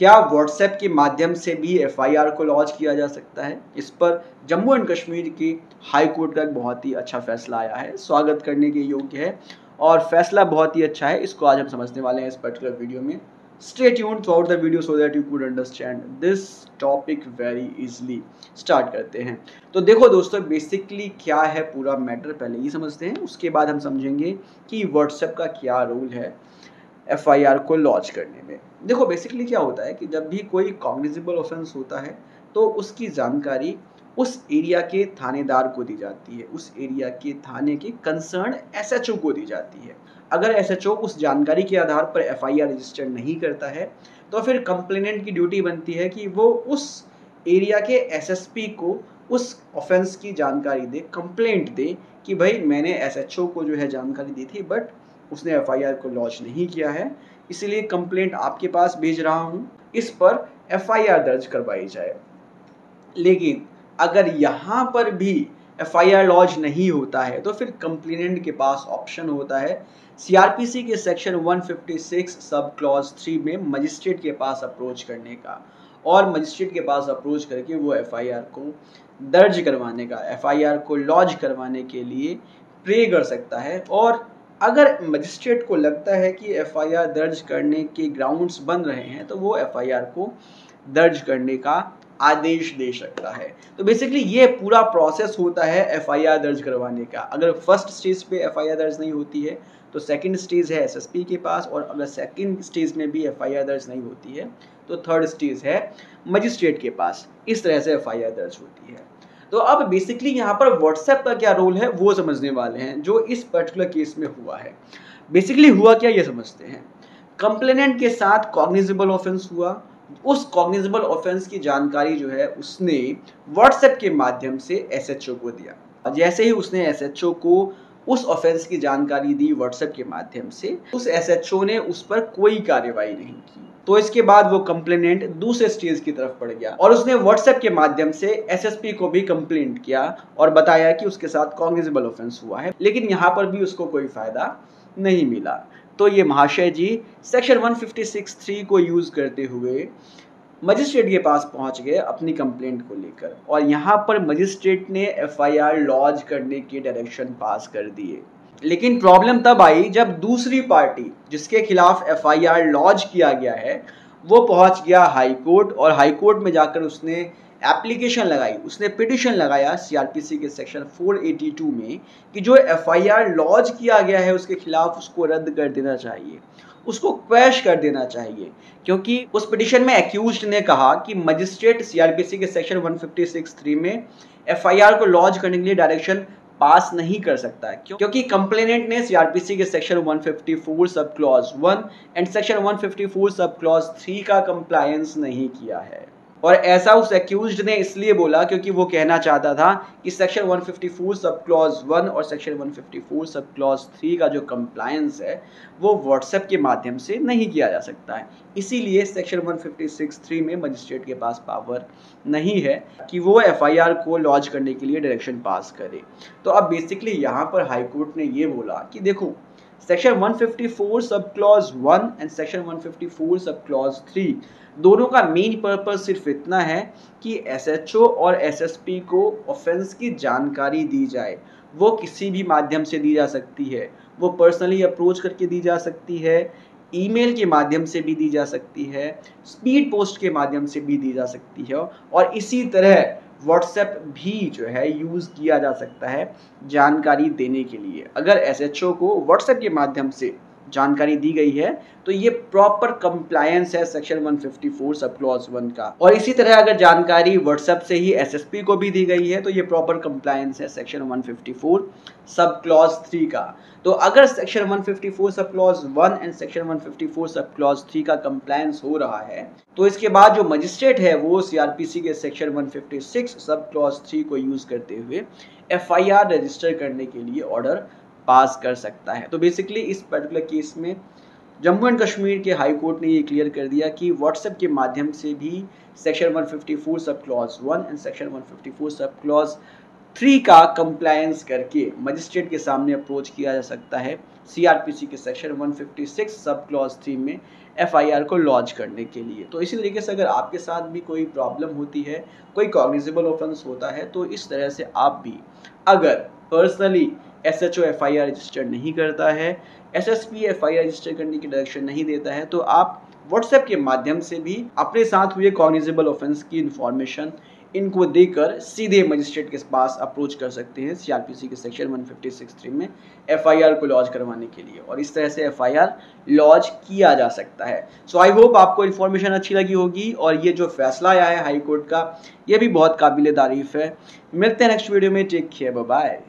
क्या व्हाट्सएप के माध्यम से भी एफआईआर को लॉन्च किया जा सकता है? इस पर जम्मू एंड कश्मीर की हाई कोर्ट का एक बहुत ही अच्छा फैसला आया है, स्वागत करने के योग्य है और फैसला बहुत ही अच्छा है। इसको आज हम समझने वाले हैं इस पर्टिकुलर वीडियो में। Stay tuned through out the video so that you could understand this topic very easily. Start करते हैं। तो देखो दोस्तों, बेसिकली क्या है पूरा मैटर पहले ये समझते हैं, उसके बाद हम समझेंगे कि व्हाट्सएप का क्या रोल है एफआईआर को लॉन्च करने में। देखो बेसिकली क्या होता है कि जब भी कोई कॉग्निजेबल ऑफेंस होता है तो उसकी जानकारी उस एरिया के थानेदार को दी जाती है, उस एरिया के थाने के कंसर्न एसएचओ को दी जाती है। अगर एसएचओ उस जानकारी के आधार पर एफआईआर रजिस्टर नहीं करता है तो फिर कंप्लेनेंट की ड्यूटी बनती है कि वो उस एरिया के एसएसपी को उस ऑफेंस की जानकारी दे, कंप्लेंट दे कि भाई मैंने एसएचओ को जो है जानकारी दी थी बट उसने एफआईआर को लॉन्च नहीं किया है, इसलिए कंप्लेंट आपके पास भेज रहा हूं, इस पर एफआईआर दर्ज करवाई जाए। लेकिन अगर यहाँ पर भी एफआईआर लॉन्च नहीं होता है तो फिर कंप्लेनेंट के पास ऑप्शन होता है सीआरपीसी के सेक्शन 156 सब क्लॉज 3 में मजिस्ट्रेट के पास अप्रोच करने का, और मजिस्ट्रेट के पास अप्रोच करके वो एफआईआर को दर्ज करवाने का, एफआईआर को लॉन्च करवाने के लिए प्रे कर सकता है। और अगर मजिस्ट्रेट को लगता है कि एफआईआर दर्ज करने के ग्राउंड्स बन रहे हैं तो वो एफआईआर को दर्ज करने का आदेश दे सकता है। तो बेसिकली ये पूरा प्रोसेस होता है एफआईआर दर्ज करवाने का। अगर फर्स्ट स्टेज पे एफआईआर दर्ज नहीं होती है तो सेकंड स्टेज है एसएसपी के पास, और अगर सेकंड स्टेज में भी एफआईआर दर्ज नहीं होती है तो थर्ड स्टेज है मजिस्ट्रेट के पास। इस तरह से एफआईआर दर्ज होती है। तो अब बेसिकली यहाँ पर व्हाट्सएप का क्या रोल है वो समझने वाले हैं जो इस पर्टिकुलर केस में हुआ है। बेसिकली हुआ क्या ये समझते हैं। कंप्लेनेंट के साथ कॉग्निजेबल ऑफेंस हुआ, उस कॉग्निजेबल ऑफेंस की जानकारी जो है उसने व्हाट्सएप के माध्यम से एसएचओ को दिया। जैसे ही उसने एसएचओ को उस ऑफेंस की जानकारी दी व्हाट्सएप के माध्यम से, उस एसएचओ ने उस पर कोई कार्रवाई नहीं की, तो इसके बाद वो कंप्लेनेंट दूसरे स्टेज की तरफ बढ़ गया और उसने व्हाट्सएप के माध्यम से एसएसपी को भी कंप्लेंट किया और बताया कि उसके साथ कॉग्निजेबल ऑफेंस हुआ है, लेकिन यहाँ पर भी उसको कोई फायदा नहीं मिला। तो ये महाशय जी सेक्शन 156(3) को यूज करते हुए मजिस्ट्रेट के पास पहुंच गए अपनी कंप्लेंट को लेकर, और यहाँ पर मजिस्ट्रेट ने एफआईआर लॉन्च करने के डायरेक्शन पास कर दिए। लेकिन प्रॉब्लम तब आई जब दूसरी पार्टी जिसके खिलाफ एफआईआर लॉन्च किया गया है वो पहुंच गया हाई कोर्ट, और हाई कोर्ट में जाकर उसने एप्लीकेशन लगाई, उसने पिटिशन लगाया सीआरपीसी के सेक्शन 482 में कि जो एफआईआर लॉन्च किया गया है उसके खिलाफ उसको रद्द कर देना चाहिए, उसको क्वैश कर देना चाहिए। क्योंकि उस पिटिशन में एक्यूज्ड ने कहा कि मजिस्ट्रेट सीआरपीसी के सेक्शन 156(3) में एफआईआर को लॉन्च करने के लिए डायरेक्शन पास नहीं कर सकता है, क्योंकि कंप्लेनेंट ने सीआरपीसी के section 154 sub clause 1 and section 154 sub clause 3 का कंप्लायंस नहीं किया है। और ऐसा उस एक्यूज्ड ने इसलिए बोला क्योंकि वो कहना चाहता था कि सेक्शन 154 सब क्लॉज 1 और सेक्शन 154 सब क्लॉज 3 का जो कंप्लायंस है वो व्हाट्सएप के माध्यम से नहीं किया जा सकता है। इसीलिए सेक्शन 156(3) में मजिस्ट्रेट के पास पावर नहीं है कि वो एफआईआर को लॉन्च करने के लिए डायरेक्शन पास करे। तो अब बेसिकली यहाँ पर हाई कोर्ट ने ये बोला कि देखो section 154 sub clause 1 and section 154 sub clause 3 दोनों का मेन पर्पस सिर्फ इतना है कि एसएचओ और एसएसपी को ऑफेंस की जानकारी दी जाए। वो किसी भी माध्यम से दी जा सकती है, वो पर्सनली अप्रोच करके दी जा सकती है, ईमेल के माध्यम से भी दी जा सकती है, स्पीड पोस्ट के माध्यम से भी दी जा सकती है, और इसी तरह व्हाट्सएप भी जो है यूज़ किया जा सकता है जानकारी देने के लिए। अगर एसएचओ को व्हाट्सएप के माध्यम से जानकारी दी गई है तो ये प्रॉपर कंप्लायंस है सेक्शन 154 सब क्लॉज 1 का, और इसी तरह अगर जानकारी व्हाट्सएप से ही एसएसपी को भी दी गई है तो ये प्रॉपर कंप्लायंस है सेक्शन 154 सब क्लॉज 3 का। तो अगर section 154 sub clause 1 and section 154 sub clause 3 का कंप्लायंस हो रहा है तो इसके बाद जो मजिस्ट्रेट है वो सीआरपीसी के सेक्शन 156 सब क्लॉज 3 को यूज करते हुए एफआईआर रजिस्टर करने के लिए ऑर्डर पास कर सकता है। तो बेसिकली इस पर्टिकुलर केस में जम्मू एंड कश्मीर के हाई कोर्ट ने ये क्लियर कर दिया कि व्हाट्सएप के माध्यम से भी section 154 sub clause 1 and section 154 sub clause 3 का कंप्लायंस करके मजिस्ट्रेट के सामने अप्रोच किया जा सकता है सीआरपीसी के सेक्शन 156 सब क्लॉज 3 में एफआईआर को लॉन्च करने के लिए। तो इसी तरीके से अगर आपके साथ भी कोई प्रॉब्लम होती है, कोई कॉग्निजेबल ऑफेंस होता है, तो इस तरह से आप भी अगर पर्सनली एसएचओ एफआईआर रजिस्टर नहीं करता है, एसएसपी एफआईआर रजिस्टर करने की डायरेक्शन नहीं देता है, तो आप व्हाट्सएप के माध्यम से भी अपने साथ हुए कॉग्निजेबल ऑफेंस की इंफॉर्मेशन इनको देकर सीधे मजिस्ट्रेट के पास अप्रोच कर सकते हैं सीआरपीसी के सेक्शन 156(3) में एफआईआर को लॉन्च करवाने के लिए, और इस तरह से एफआईआर लॉन्च किया जा सकता है। सो आई होप आपको इन्फॉर्मेशन अच्छी लगी होगी, और ये जो फैसला आया है हाई कोर्ट का, ये भी बहुत काबिल तारीफ है। मिलते हैं नेक्स्ट वीडियो में, टेक केयर, बाय बाय।